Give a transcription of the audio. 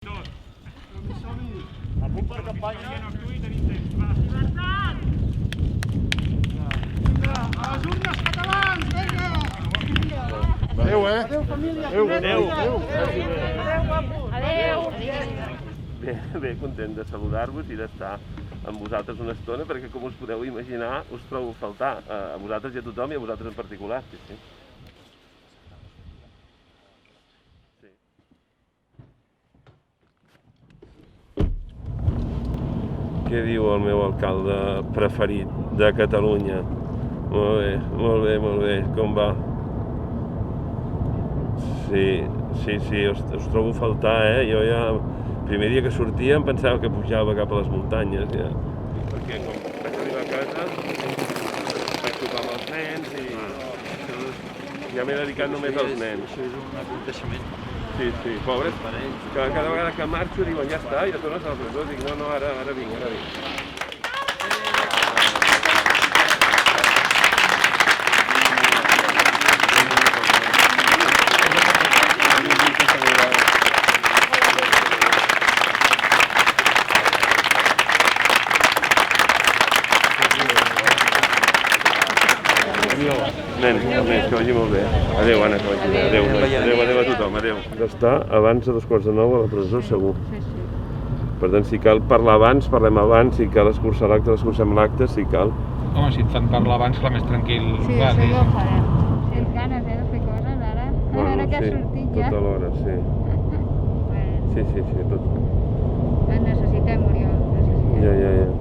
A punt per campanya. A les urnes, catalans, vinga! Adéu, Adéu, família! Adéu. Bé, content de saludar-vos i d'estar amb vosaltres una estona, perquè com us podeu imaginar, us trobo a faltar, a vosaltres i a tothom, i a vosaltres en particular. Sí. Què diu el meu alcalde preferit de Catalunya? Molt bé, com va? Sí, us trobo a faltar, Jo ja, el primer dia que sortia em pensava que pujava cap a les muntanyes, ja. Perquè com vaig arribar a casa, vaig sopar amb els nens i ja m'he dedicat només als nens. Això és un aconteixement. Sí, pobres. Cada vegada que marxo diuen, ja està, ja tornes a la presó. Dic, no, ara vinc. Nen, que vagi molt bé. Adéu, Anna, que vagi bé. Adéu a tothom, adéu. D'estar abans de 8:45 a la presó, segur. Sí. Per tant, si cal parlar abans, parlem abans. Si cal escurçar l'acte, escurcem l'acte, si cal. Home, si et fan parlar abans, clar, més tranquil. Sí, clar, això ja ho farem. Tens ganes, de fer coses, ara? Ara que has sortit ja. Tota l'hora, sí. Bueno, Sí, tot. necessitem, Oriol, necessitem. Ja.